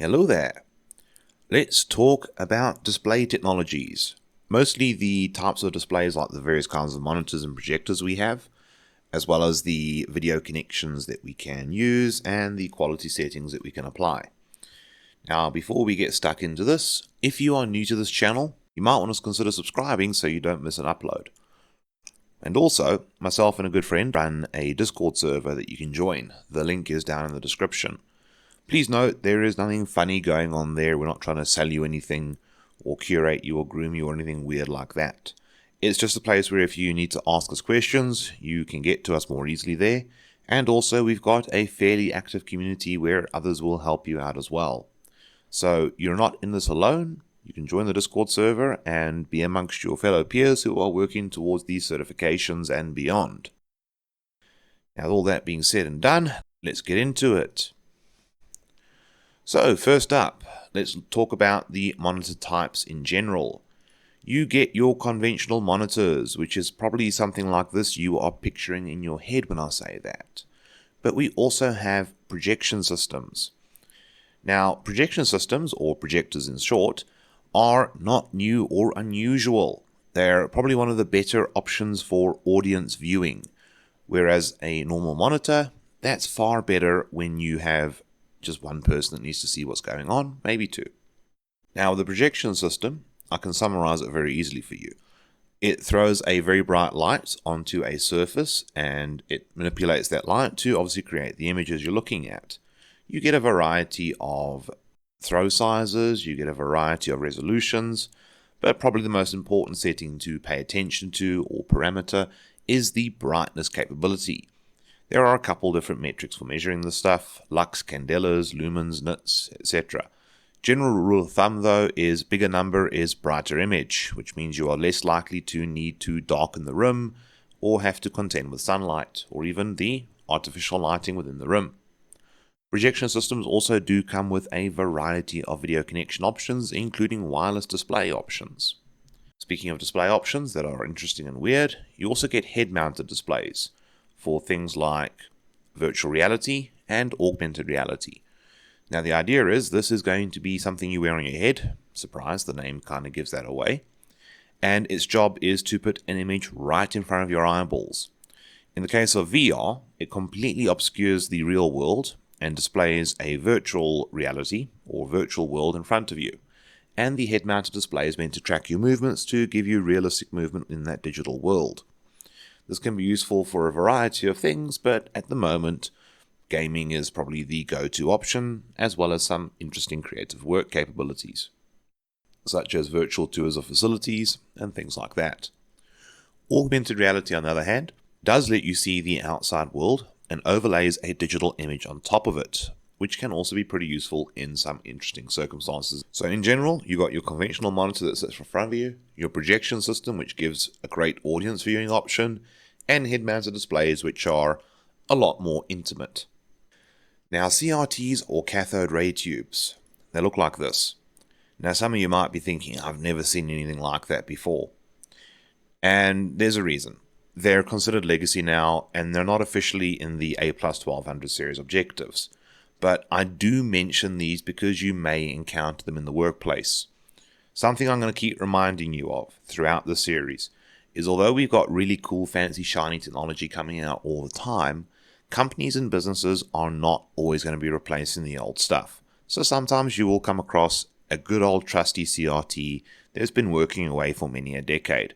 Hello there. Let's talk about display technologies. Mostly the types of displays like the various kinds of monitors and projectors we have, as well as the video connections that we can use and the quality settings that we can apply. Now, before we get stuck into this, if you are new to this channel, you might want to consider subscribing so you don't miss an upload. And also, myself and a good friend run a Discord server that you can join. The link is down in the description. Please note, there is nothing funny going on there. We're not trying to sell you anything or curate you or groom you or anything weird like that. It's just a place where if you need to ask us questions, you can get to us more easily there. And also, we've got a fairly active community where others will help you out as well. So you're not in this alone. You can join the Discord server and be amongst your fellow peers who are working towards these certifications and beyond. Now, all that being said and done, let's get into it. So first up, let's talk about the monitor types in general. You get your conventional monitors, which is probably something like this you are picturing in your head when I say that. But we also have projection systems. Now, projection systems, or projectors in short, are not new or unusual. They're probably one of the better options for audience viewing, whereas a normal monitor, that's far better when you have just one person that needs to see what's going on, maybe two. Now, the projection system, I can summarize it very easily for you. It throws a very bright light onto a surface and it manipulates that light to obviously create the images you're looking at. You get a variety of throw sizes, you get a variety of resolutions, but probably the most important setting to pay attention to or parameter is the brightness capability. There are a couple different metrics for measuring this stuff: lux, candelas, lumens, nits, etc. General rule of thumb though is bigger number is brighter image, which means you are less likely to need to darken the room or have to contend with sunlight or even the artificial lighting within the room. Projection systems also do come with a variety of video connection options, including wireless display options. Speaking of display options that are interesting and weird, you also get head-mounted displays for things like virtual reality and augmented reality. Now the idea is this is going to be something you wear on your head. Surprise, the name kind of gives that away. And its job is to put an image right in front of your eyeballs. In the case of VR, it completely obscures the real world and displays a virtual reality or virtual world in front of you. And the head-mounted display is meant to track your movements to give you realistic movement in that digital world. This can be useful for a variety of things, but at the moment, gaming is probably the go-to option, as well as some interesting creative work capabilities, such as virtual tours of facilities and things like that. Augmented reality, on the other hand, does let you see the outside world and overlays a digital image on top of it, which can also be pretty useful in some interesting circumstances. So in general, you got your conventional monitor that sits in front of you, your projection system, which gives a great audience viewing option, and head-mounted displays, which are a lot more intimate. Now, CRTs or cathode ray tubes, they look like this. Now, some of you might be thinking, I've never seen anything like that before. And there's a reason. They're considered legacy now, and they're not officially in the A+1200 series objectives. But I do mention these because you may encounter them in the workplace. Something I'm going to keep reminding you of throughout the series is, although we've got really cool, fancy, shiny technology coming out all the time, companies and businesses are not always going to be replacing the old stuff. So sometimes you will come across a good old trusty CRT that's been working away for many a decade.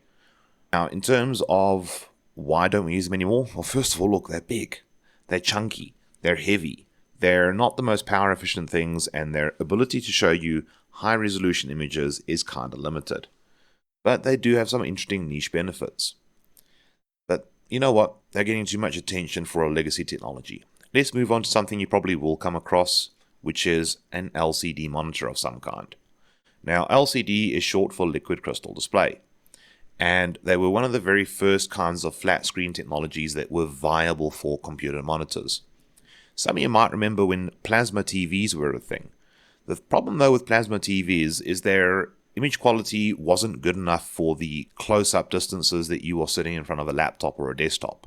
Now, in terms of why don't we use them anymore? Well, first of all, look, they're big, they're chunky, they're heavy, they're not the most power efficient things, and their ability to show you high resolution images is kind of limited. But they do have some interesting niche benefits. But you know what? They're getting too much attention for a legacy technology. Let's move on to something you probably will come across, which is an LCD monitor of some kind. Now, LCD is short for liquid crystal display. And they were one of the very first kinds of flat screen technologies that were viable for computer monitors. Some of you might remember when plasma TVs were a thing. The problem though with plasma TVs is their image quality wasn't good enough for the close-up distances that you are sitting in front of a laptop or a desktop.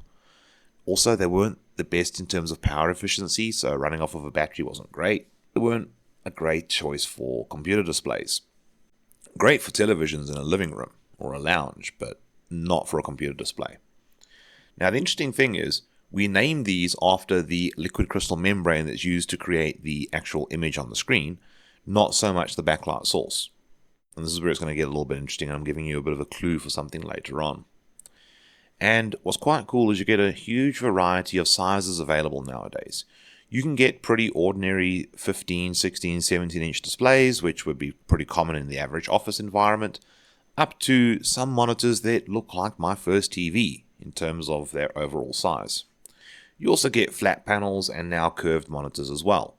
Also, they weren't the best in terms of power efficiency, so running off of a battery wasn't great. They weren't a great choice for computer displays. Great for televisions in a living room or a lounge, but not for a computer display. Now, the interesting thing is, we name these after the liquid crystal membrane that's used to create the actual image on the screen, not so much the backlight source. And this is where it's going to get a little bit interesting. I'm giving you a bit of a clue for something later on. And what's quite cool is you get a huge variety of sizes available nowadays. You can get pretty ordinary 15, 16, 17-inch displays, which would be pretty common in the average office environment, up to some monitors that look like my first TV in terms of their overall size. You also get flat panels and now curved monitors as well.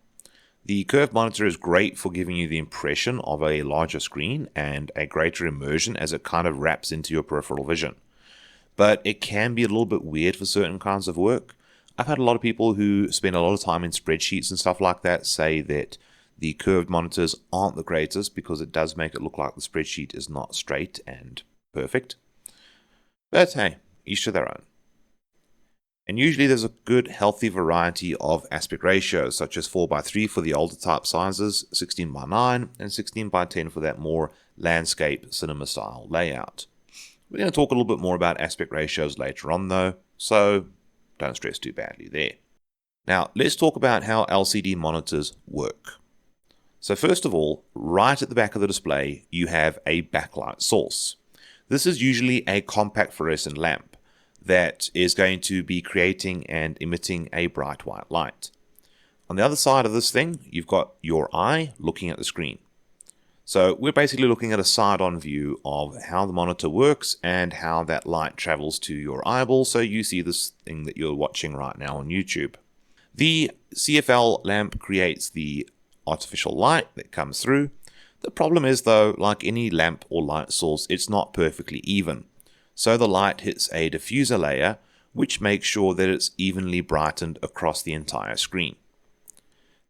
The curved monitor is great for giving you the impression of a larger screen and a greater immersion as it kind of wraps into your peripheral vision. But it can be a little bit weird for certain kinds of work. I've had a lot of people who spend a lot of time in spreadsheets and stuff like that say that the curved monitors aren't the greatest because it does make it look like the spreadsheet is not straight and perfect. But hey, each to their own. And usually there's a good healthy variety of aspect ratios, such as 4:3 for the older type sizes, 16:9, and 16:10 for that more landscape cinema style layout. We're going to talk a little bit more about aspect ratios later on though, so don't stress too badly there. Now let's talk about how LCD monitors work. So first of all, right at the back of the display, you have a backlight source. This is usually a compact fluorescent lamp that is going to be creating and emitting a bright white light. On the other side of this thing, you've got your eye looking at the screen. So we're basically looking at a side-on view of how the monitor works and how that light travels to your eyeball, so you see this thing that you're watching right now on YouTube. The CFL lamp creates the artificial light that comes through. The problem is though, like any lamp or light source, it's not perfectly even. So the light hits a diffuser layer, which makes sure that it's evenly brightened across the entire screen.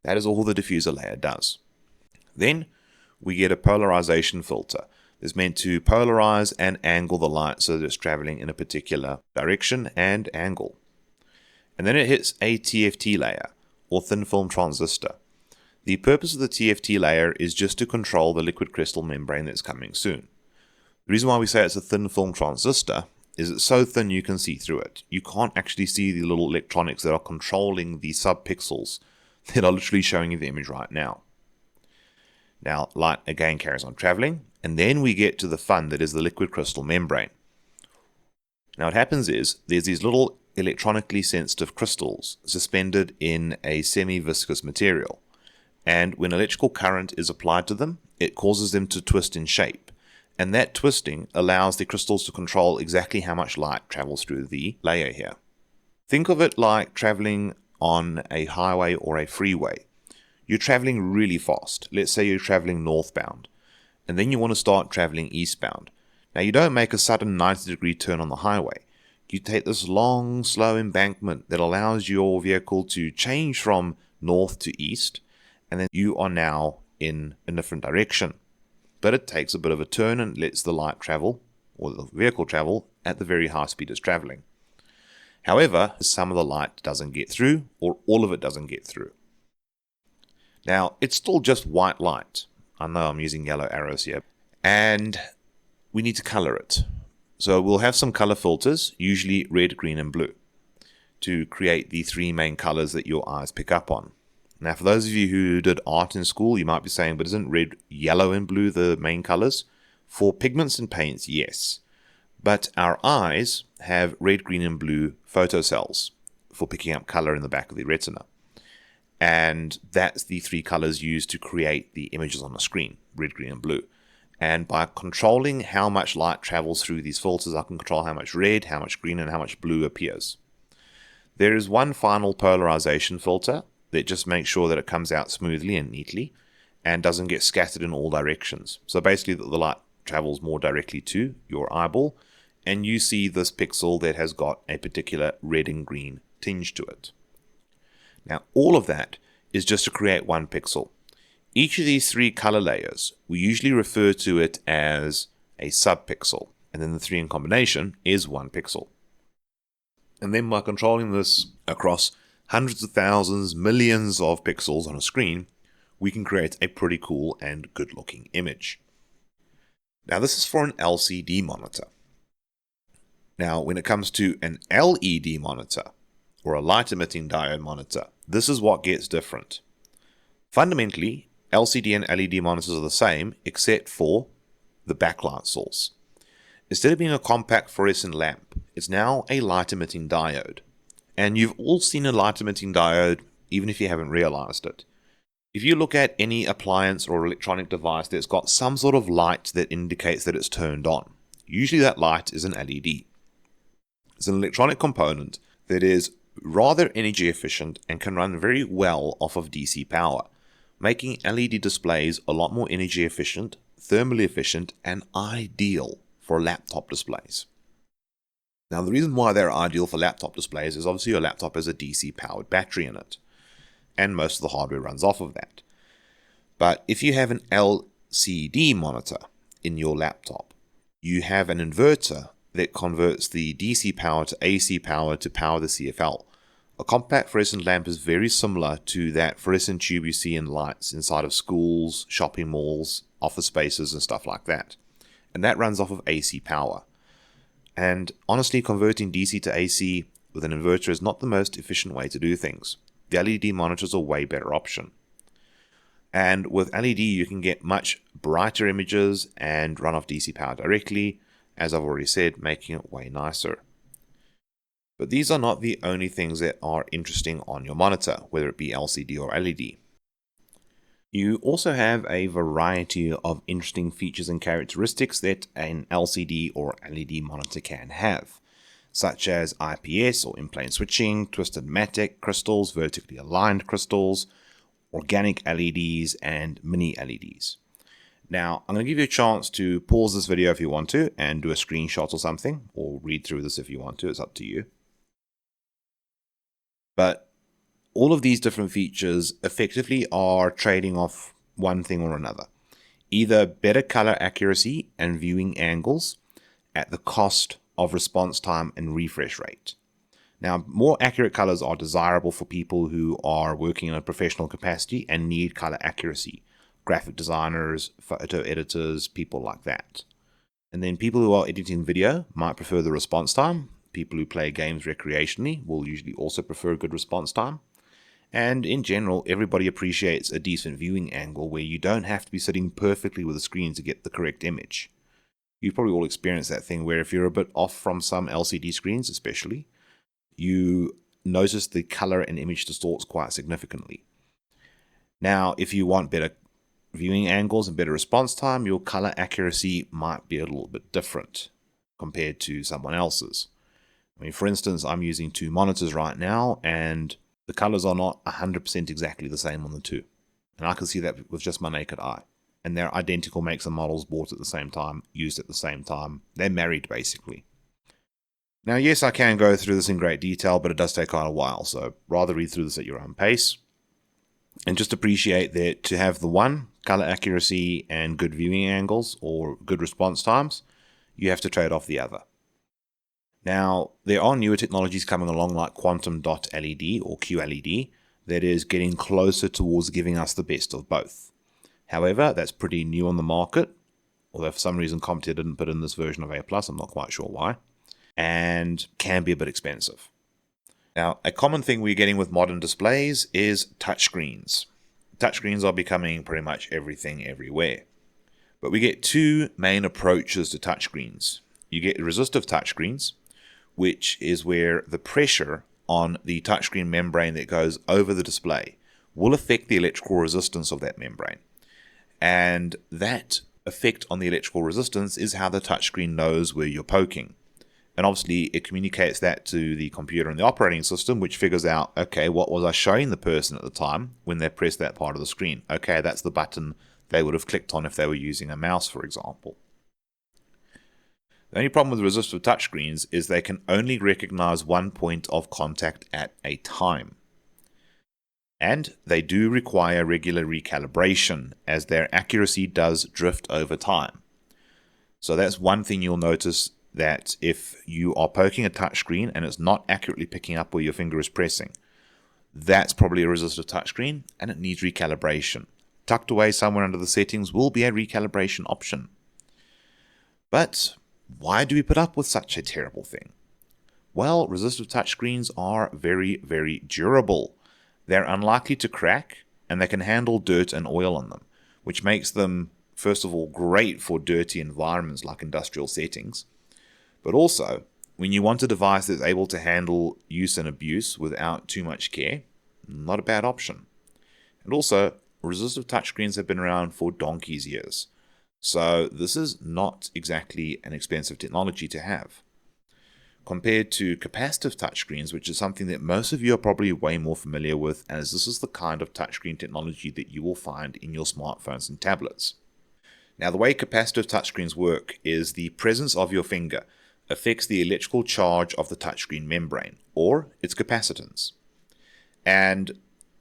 That is all the diffuser layer does. Then we get a polarization filter. It's meant to polarize and angle the light so that it's traveling in a particular direction and angle. And then it hits a TFT layer, or thin film transistor. The purpose of the TFT layer is just to control the liquid crystal membrane that's coming soon. The reason why we say it's a thin film transistor is it's so thin you can see through it. You can't actually see the little electronics that are controlling the subpixels that are literally showing you the image right now. Now, light again carries on traveling, and then we get to the fun that is the liquid crystal membrane. Now what happens is, there's these little electronically sensitive crystals suspended in a semi-viscous material, and when electrical current is applied to them, it causes them to twist in shape. And that twisting allows the crystals to control exactly how much light travels through the layer here. Think of it like traveling on a highway or a freeway. You're traveling really fast. Let's say you're traveling northbound, and then you want to start traveling eastbound. Now you don't make a sudden 90-degree turn on the highway. You take this long, slow embankment that allows your vehicle to change from north to east, and then you are now in a different direction. But it takes a bit of a turn and lets the light travel, or the vehicle travel, at the very high speed it's traveling. However, some of the light doesn't get through, or all of it doesn't get through. Now, it's still just white light. I know I'm using yellow arrows here. And we need to color it. So we'll have some color filters, usually red, green, and blue, to create the three main colors that your eyes pick up on. Now, for those of you who did art in school, you might be saying, but isn't red, yellow, and blue the main colors? For pigments and paints, yes. But our eyes have red, green, and blue photocells for picking up color in the back of the retina. And that's the three colors used to create the images on the screen, red, green, and blue. And by controlling how much light travels through these filters, I can control how much red, how much green, and how much blue appears. There is one final polarization filter that just makes sure that it comes out smoothly and neatly and doesn't get scattered in all directions. So basically the light travels more directly to your eyeball, and you see this pixel that has got a particular red and green tinge to it. Now all of that is just to create one pixel. Each of these three color layers, we usually refer to it as a subpixel, and then the three in combination is one pixel. And then by controlling this across hundreds of thousands, millions of pixels on a screen, we can create a pretty cool and good looking image. Now this is for an LCD monitor. Now when it comes to an LED monitor, or a light emitting diode monitor, this is what gets different. Fundamentally, LCD and LED monitors are the same except for the backlight source. Instead of being a compact fluorescent lamp, it's now a light emitting diode. And you've all seen a light emitting diode, even if you haven't realized it. If you look at any appliance or electronic device that's got some sort of light that indicates that it's turned on, usually that light is an LED. It's an electronic component that is rather energy efficient and can run very well off of DC power, making LED displays a lot more energy efficient, thermally efficient, and ideal for laptop displays. Now the reason why they're ideal for laptop displays is obviously your laptop has a DC powered battery in it, and most of the hardware runs off of that. But if you have an LCD monitor in your laptop, you have an inverter that converts the DC power to AC power to power the CFL. A compact fluorescent lamp is very similar to that fluorescent tube you see in lights inside of schools, shopping malls, office spaces and stuff like that. And that runs off of AC power. And honestly, converting DC to AC with an inverter is not the most efficient way to do things. The LED monitor is a way better option. And with LED, you can get much brighter images and run off DC power directly, as I've already said, making it way nicer. But these are not the only things that are interesting on your monitor, whether it be LCD or LED. You also have a variety of interesting features and characteristics that an LCD or LED monitor can have, such as IPS or in-plane switching, twisted matte crystals, vertically aligned crystals, organic LEDs, and mini LEDs. Now, I'm going to give you a chance to pause this video if you want to, and do a screenshot or something, or read through this if you want to, it's up to you. But all of these different features effectively are trading off one thing or another. Either better color accuracy and viewing angles at the cost of response time and refresh rate. Now, more accurate colors are desirable for people who are working in a professional capacity and need color accuracy. Graphic designers, photo editors, people like that. And then people who are editing video might prefer the response time. People who play games recreationally will usually also prefer a good response time. And in general, everybody appreciates a decent viewing angle where you don't have to be sitting perfectly with the screen to get the correct image. You've probably all experienced that thing where if you're a bit off from some LCD screens especially, you notice the color and image distorts quite significantly. Now, if you want better viewing angles and better response time, your color accuracy might be a little bit different compared to someone else's. I mean, for instance, I'm using two monitors right now, and the colors are not 100% exactly the same on the two. And I can see that with just my naked eye. And they're identical makes and models, bought at the same time, used at the same time. They're married, basically. Now, yes, I can go through this in great detail, but it does take quite a while, so rather read through this at your own pace. And just appreciate that to have the one, color accuracy and good viewing angles, or good response times, you have to trade off the other. Now, there are newer technologies coming along like quantum dot LED or QLED that is getting closer towards giving us the best of both. However, that's pretty new on the market, although for some reason CompTIA didn't put in this version of A+, I'm not quite sure why, and can be a bit expensive. Now, a common thing we're getting with modern displays is touchscreens. Touchscreens are becoming pretty much everything everywhere. But we get two main approaches to touchscreens. You get resistive touchscreens, which is where the pressure on the touchscreen membrane that goes over the display will affect the electrical resistance of that membrane. And that effect on the electrical resistance is how the touchscreen knows where you're poking. And obviously it communicates that to the computer and the operating system, which figures out, okay, what was I showing the person at the time when they pressed that part of the screen? Okay, that's the button they would have clicked on if they were using a mouse, for example. The only problem with resistive touchscreens is they can only recognize one point of contact at a time. And they do require regular recalibration, as their accuracy does drift over time. So that's one thing you'll notice, that if you are poking a touchscreen and it's not accurately picking up where your finger is pressing, that's probably a resistive touchscreen and it needs recalibration. tucked away somewhere under the settings will be a recalibration option. But why do we put up with such a terrible thing? Well, resistive touchscreens are very, very durable. They're unlikely to crack, and they can handle dirt and oil on them, which makes them, first of all, great for dirty environments like industrial settings. But also, when you want a device that's able to handle use and abuse without too much care, not a bad option. And also, resistive touchscreens have been around for donkey's years. So this is not exactly an expensive technology to have. Compared to capacitive touchscreens, which is something that most of you are probably way more familiar with, as this is the kind of touchscreen technology that you will find in your smartphones and tablets. Now, the way capacitive touchscreens work is the presence of your finger affects the electrical charge of the touchscreen membrane, or its capacitance. And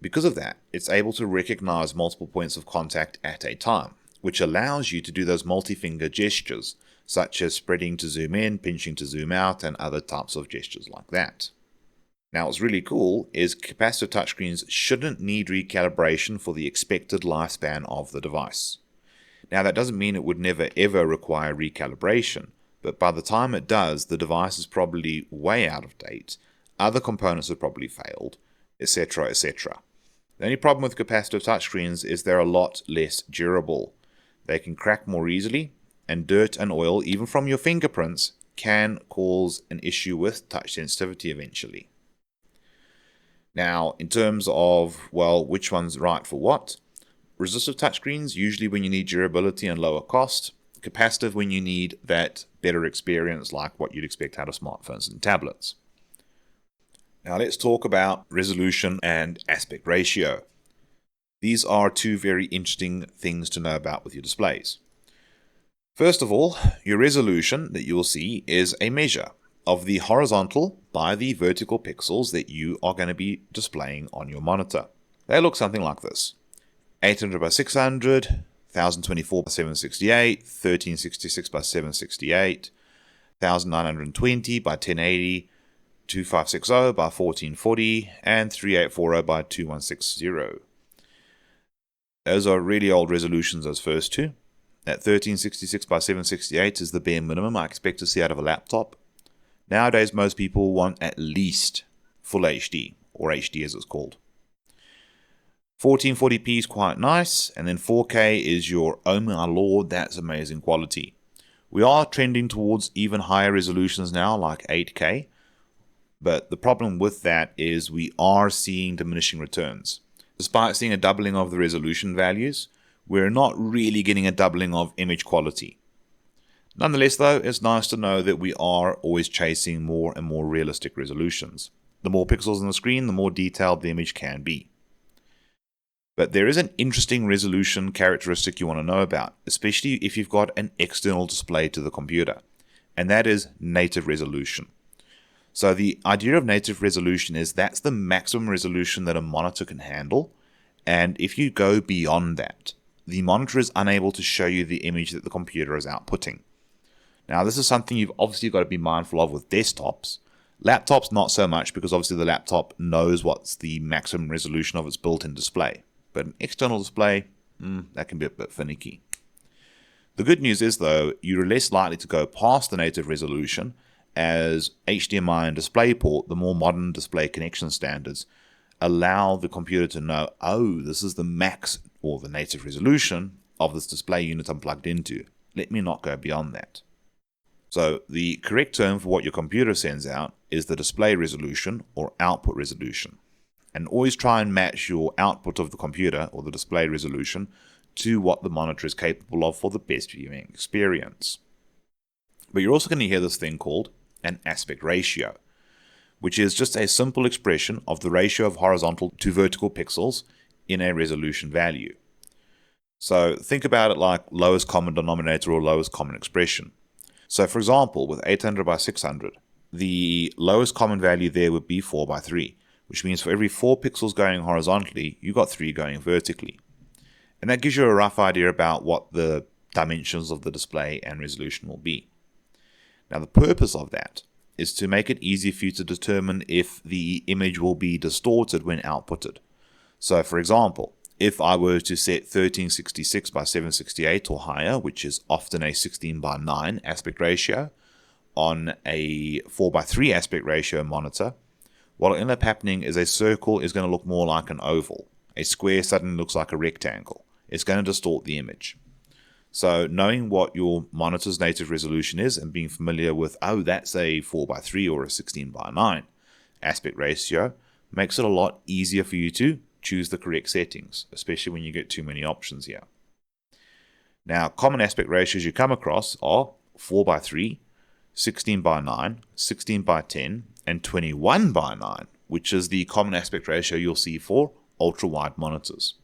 because of that, it's able to recognize multiple points of contact at a time, which allows you to do those multi-finger gestures, such as spreading to zoom in, pinching to zoom out, and other types of gestures like that. Now, what's really cool is capacitive touchscreens shouldn't need recalibration for the expected lifespan of the device. Now, that doesn't mean it would never ever require recalibration, but by the time it does, the device is probably way out of date, other components have probably failed, etc., etc. The only problem with capacitive touchscreens is they're a lot less durable. They can crack more easily, and dirt and oil, even from your fingerprints, can cause an issue with touch sensitivity eventually. Now, in terms of, well, which one's right for what? Resistive touchscreens, usually when you need durability and lower cost. Capacitive when you need that better experience like what you'd expect out of smartphones and tablets. Now let's talk about resolution and aspect ratio. These are two very interesting things to know about with your displays. First of all, your resolution that you will see is a measure of the horizontal by the vertical pixels that you are going to be displaying on your monitor. They look something like this: 800 by 600, 1024 by 768, 1366 by 768, 1920 by 1080, 2560 by 1440, and 3840 by 2160. Those are really old resolutions, those first two. That 1366 by 768 is the bare minimum I expect to see out of a laptop. Nowadays, most people want at least full HD, or HD as it's called. 1440p is quite nice, and then 4K is your, oh my lord, that's amazing quality. We are trending towards even higher resolutions now, like 8K, but the problem with that is we are seeing diminishing returns. Despite seeing a doubling of the resolution values, we're not really getting a doubling of image quality. Nonetheless though, it's nice to know that we are always chasing more and more realistic resolutions. The more pixels on the screen, the more detailed the image can be. But there is an interesting resolution characteristic you want to know about, especially if you've got an external display to the computer, and that is native resolution. So the idea of native resolution is that's the maximum resolution that a monitor can handle, and if you go beyond that, the monitor is unable to show you the image that the computer is outputting. Now, this is something you've obviously got to be mindful of with desktops. Laptops, not so much, because obviously the laptop knows what's the maximum resolution of its built-in display. But an external display, that can be a bit finicky. The good news is, though, you're less likely to go past the native resolution, as HDMI and DisplayPort, the more modern display connection standards, allow the computer to know, oh, this is the max or the native resolution of this display unit I'm plugged into. Let me not go beyond that. So the correct term for what your computer sends out is the display resolution or output resolution. And always try and match your output of the computer or the display resolution to what the monitor is capable of for the best viewing experience. But you're also going to hear this thing called an aspect ratio, which is just a simple expression of the ratio of horizontal to vertical pixels in a resolution value. So think about it like lowest common denominator or lowest common expression. So for example, with 800 by 600, the lowest common value there would be 4 by 3, which means for every 4 pixels going horizontally, you got 3 going vertically. And that gives you a rough idea about what the dimensions of the display and resolution will be. Now the purpose of that is to make it easy for you to determine if the image will be distorted when outputted. So for example, If I were to set 1366 by 768 or higher, which is often a 16 by 9 aspect ratio, on a 4 by 3 aspect ratio monitor, what will end up happening is a circle is going to look more like an oval. A square suddenly looks like a rectangle. It's going to distort the image. So knowing what your monitor's native resolution is and being familiar with, oh, that's a 4 by 3 or a 16 by 9 aspect ratio, makes it a lot easier for you to choose the correct settings, especially when you get too many options here. Now, common aspect ratios you come across are 4 by 3, 16 by 9, 16 by 10, and 21 by 9, which is the common aspect ratio you'll see for ultra-wide monitors.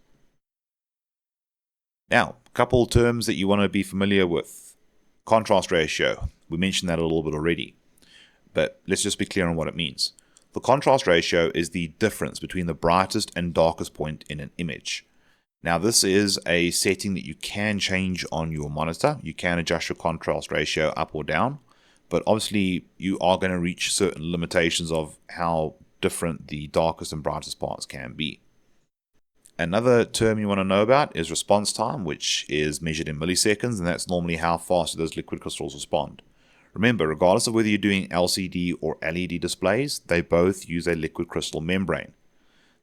Now, a couple terms that you want to be familiar with. Contrast ratio. We mentioned that a little bit already, but let's just be clear on what it means. The contrast ratio is the difference between the brightest and darkest point in an image. Now, this is a setting that you can change on your monitor. You can adjust your contrast ratio up or down, but obviously you are going to reach certain limitations of how different the darkest and brightest parts can be. Another term you want to know about is response time, which is measured in milliseconds, and that's normally how fast those liquid crystals respond. Remember, regardless of whether you're doing LCD or LED displays, they both use a liquid crystal membrane.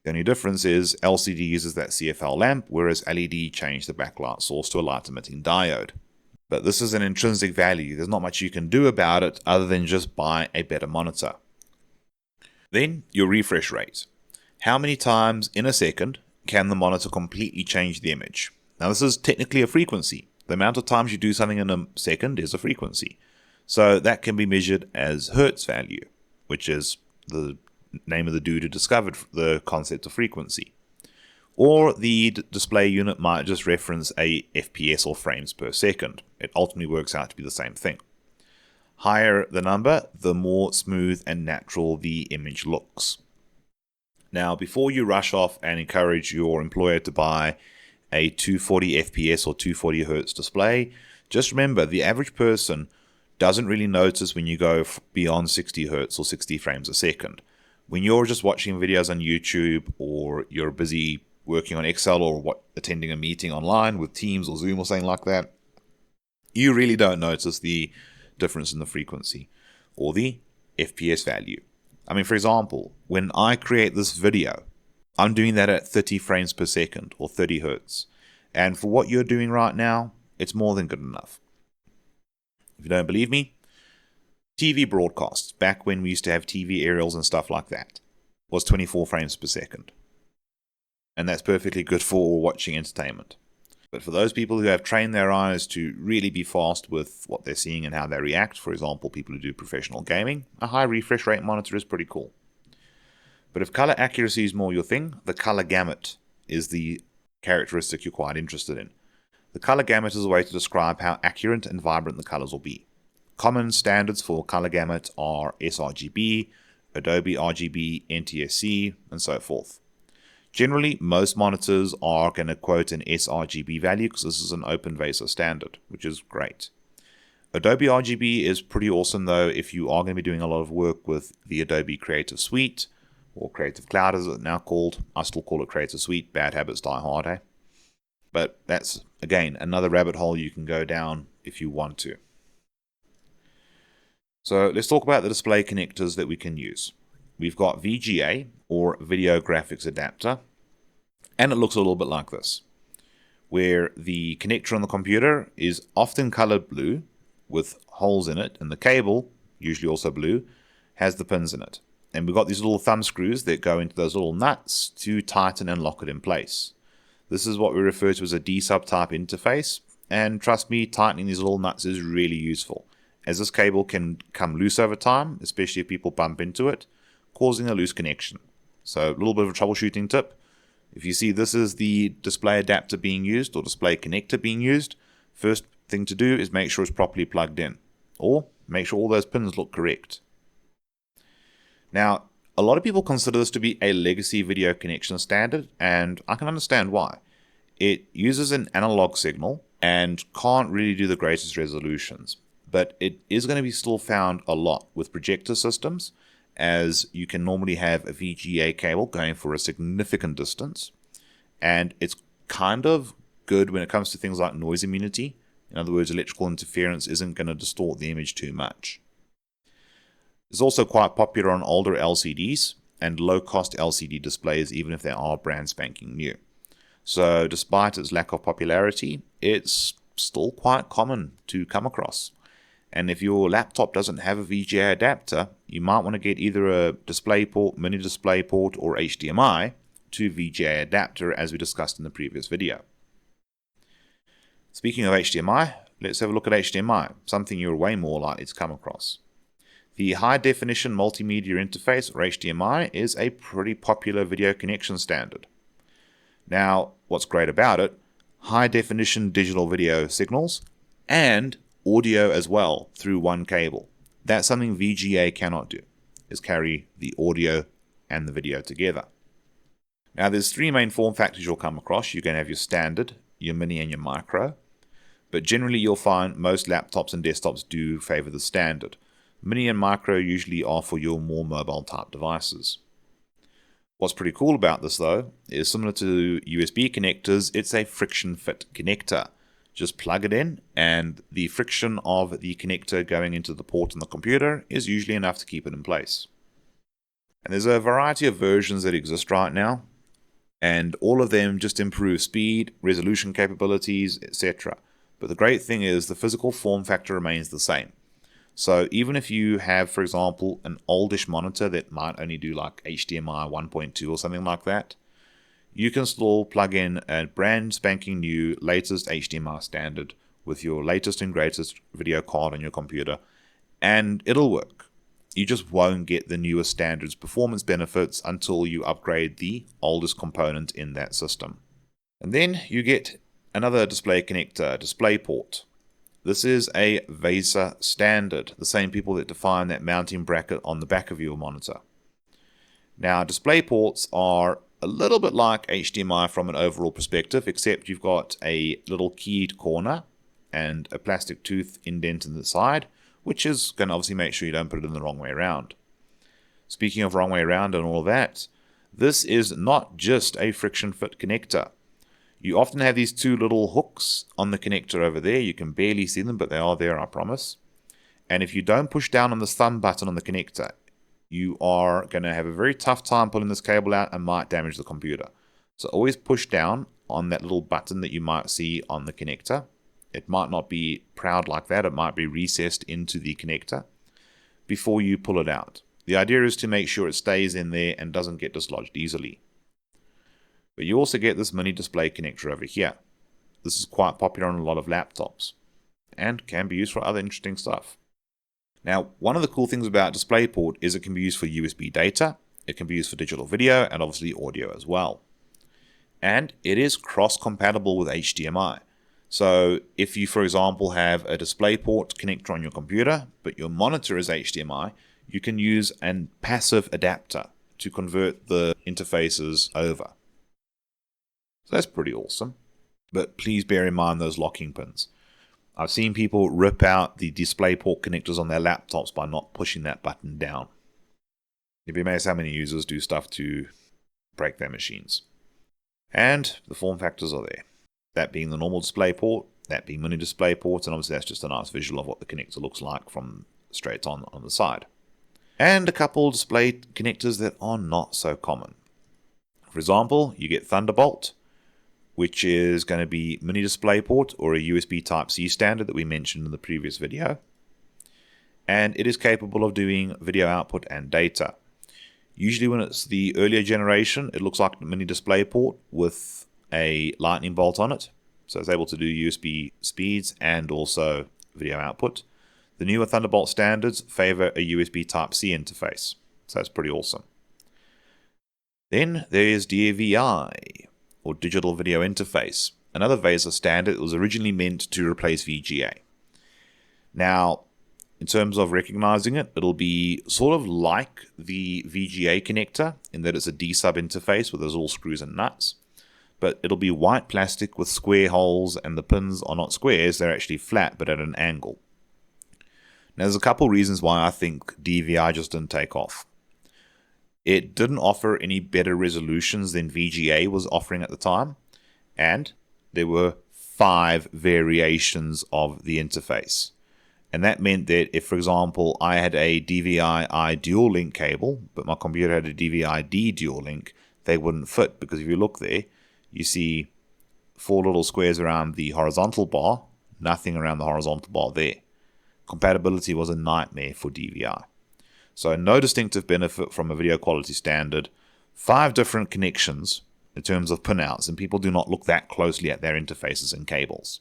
The only difference is LCD uses that CFL lamp, whereas LED changed the backlight source to a light-emitting diode. But this is an intrinsic value. There's not much you can do about it other than just buy a better monitor. Then, your refresh rate. How many times in a second can the monitor completely change the image? Now, this is technically a frequency. The amount of times you do something in a second is a frequency. So that can be measured as Hertz value, which is the name of the dude who discovered the concept of frequency. Or the display unit might just reference a FPS or frames per second. It ultimately works out to be the same thing. Higher the number, the more smooth and natural the image looks. Now, before you rush off and encourage your employer to buy a 240 FPS or 240 Hertz display, just remember the average person doesn't really notice when you go beyond 60 Hertz or 60 frames a second. When you're just watching videos on YouTube, or you're busy working on Excel, or attending a meeting online with Teams or Zoom or something like that, you really don't notice the difference in the frequency or the FPS value. I mean, for example, when I create this video, I'm doing that at 30 frames per second or 30 Hertz. And for what you're doing right now, it's more than good enough. If you don't believe me, TV broadcasts, back when we used to have TV aerials and stuff like that, was 24 frames per second. And that's perfectly good for watching entertainment. But for those people who have trained their eyes to really be fast with what they're seeing and how they react, for example, people who do professional gaming, a high refresh rate monitor is pretty cool. But if color accuracy is more your thing, the color gamut is the characteristic you're quite interested in. The color gamut is a way to describe how accurate and vibrant the colors will be. Common standards for color gamut are sRGB, Adobe RGB, NTSC, and so forth. Generally, most monitors are going to quote an sRGB value because this is an open VESA standard, which is great. Adobe RGB is pretty awesome though if you are going to be doing a lot of work with the Adobe Creative Suite, or Creative Cloud as it's now called. I still call it Creative Suite, bad habits die hard, eh? But that's, again, another rabbit hole you can go down if you want to. So let's talk about the display connectors that we can use. We've got VGA, or Video Graphics Adapter, and it looks a little bit like this, where the connector on the computer is often colored blue with holes in it, and the cable, usually also blue, has the pins in it. And we've got these little thumb screws that go into those little nuts to tighten and lock it in place. This is what we refer to as a D-sub type interface, and trust me, tightening these little nuts is really useful, as this cable can come loose over time, especially if people bump into it, causing a loose connection. So a little bit of a troubleshooting tip. If you see this is the display adapter being used, or display connector being used, first thing to do is make sure it's properly plugged in, or make sure all those pins look correct. Now, a lot of people consider this to be a legacy video connection standard, and I can understand why. It uses an analog signal and can't really do the greatest resolutions, but it is going to be still found a lot with projector systems, as you can normally have a VGA cable going for a significant distance, and it's kind of good when it comes to things like noise immunity. In other words, electrical interference isn't going to distort the image too much. It's also quite popular on older LCDs and low-cost LCD displays, even if they are brand spanking new. So despite its lack of popularity, it's still quite common to come across. And if your laptop doesn't have a VGA adapter, you might want to get either a DisplayPort, mini DisplayPort, or HDMI to VGA adapter, as we discussed in the previous video. Speaking of HDMI, let's have a look at HDMI, something you're way more likely to come across. The High Definition Multimedia Interface, or HDMI, is a pretty popular video connection standard. Now, what's great about it, high definition digital video signals and audio as well through one cable. That's something VGA cannot do, is carry the audio and the video together. Now there's three main form factors you'll come across. You're going to have your standard, your mini and your micro, but generally you'll find most laptops and desktops do favor the standard. Mini and micro usually are for your more mobile type devices. What's pretty cool about this though is similar to USB connectors, it's a friction fit connector. Just plug it in and the friction of the connector going into the port on the computer is usually enough to keep it in place. And there's a variety of versions that exist right now, and all of them just improve speed, resolution capabilities, etc. But the great thing is the physical form factor remains the same. So even if you have, for example, an oldish monitor that might only do like HDMI 1.2 or something like that, you can still plug in a brand spanking new latest HDMI standard with your latest and greatest video card on your computer, and it'll work. You just won't get the newest standard's performance benefits until you upgrade the oldest component in that system. And then you get another display connector, DisplayPort. This is a VESA standard, the same people that define that mounting bracket on the back of your monitor. Now, DisplayPorts are a little bit like HDMI from an overall perspective, except you've got a little keyed corner and a plastic tooth indent in the side, which is going to obviously make sure you don't put it in the wrong way around. Speaking of wrong way around and all that, this is not just a friction fit connector. You often have these two little hooks on the connector over there. You can barely see them, but they are there, I promise. And if you don't push down on the thumb button on the connector, you are going to have a very tough time pulling this cable out and might damage the computer. So always push down on that little button that you might see on the connector. It might not be proud like that. It might be recessed into the connector before you pull it out. The idea is to make sure it stays in there and doesn't get dislodged easily. But you also get this mini display connector over here. This is quite popular on a lot of laptops and can be used for other interesting stuff. Now, one of the cool things about DisplayPort is it can be used for USB data, it can be used for digital video, and obviously audio as well. And it is cross-compatible with HDMI. So if you, for example, have a DisplayPort connector on your computer, but your monitor is HDMI, you can use a passive adapter to convert the interfaces over. So that's pretty awesome. But please bear in mind those locking pins. I've seen people rip out the DisplayPort connectors on their laptops by not pushing that button down. You'd be amazed how many users do stuff to break their machines. And the form factors are there. That being the normal DisplayPort, that being mini DisplayPort, and obviously that's just a nice visual of what the connector looks like from straight on the side. And a couple display connectors that are not so common. For example, you get Thunderbolt, which is going to be mini DisplayPort or a USB Type-C standard that we mentioned in the previous video. And it is capable of doing video output and data. Usually when it's the earlier generation, it looks like a mini DisplayPort with a lightning bolt on it. So it's able to do USB speeds and also video output. The newer Thunderbolt standards favor a USB Type-C interface. So that's pretty awesome. Then there is DVI, or Digital Video Interface, another VESA standard that was originally meant to replace VGA. Now, in terms of recognizing it, it'll be sort of like the VGA connector in that it's a D-sub interface with those little screws and nuts, but it'll be white plastic with square holes, and the pins are not squares, they're actually flat but at an angle. Now, there's a couple reasons why I think DVI just didn't take off. It didn't offer any better resolutions than VGA was offering at the time, and there were 5 variations of the interface. And that meant that if, for example, I had a DVI-I dual link cable, but my computer had a DVI-D dual link, they wouldn't fit, because if you look there, you see 4 little squares around the horizontal bar, nothing around the horizontal bar there. Compatibility was a nightmare for DVI. So no distinctive benefit from a video quality standard, 5 different connections in terms of pinouts, and people do not look that closely at their interfaces and cables.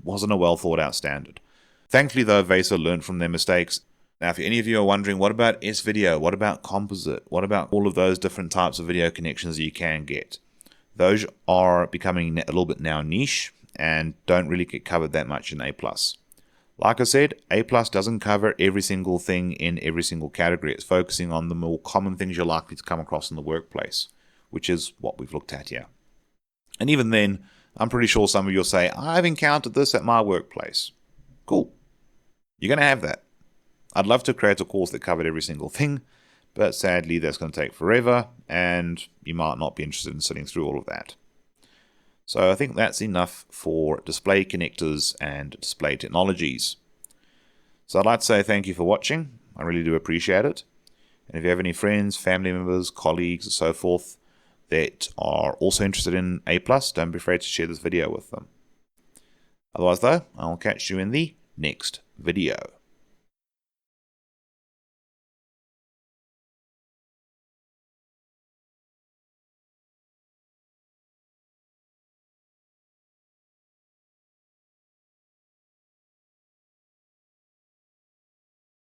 Wasn't a well thought out standard. Thankfully though, VESA learned from their mistakes. Now if any of you are wondering, what about S-Video, what about composite, what about all of those different types of video connections that you can get? Those are becoming a little bit now niche and don't really get covered that much in A+. Like I said, A+ doesn't cover every single thing in every single category. It's focusing on the more common things you're likely to come across in the workplace, which is what we've looked at here. And even then, I'm pretty sure some of you will say, I've encountered this at my workplace. Cool. You're going to have that. I'd love to create a course that covered every single thing, but sadly that's going to take forever, and you might not be interested in sitting through all of that. So I think that's enough for display connectors and display technologies. So I'd like to say thank you for watching. I really do appreciate it. And if you have any friends, family members, colleagues, and so forth that are also interested in A+, don't be afraid to share this video with them. Otherwise though, I'll catch you in the next video.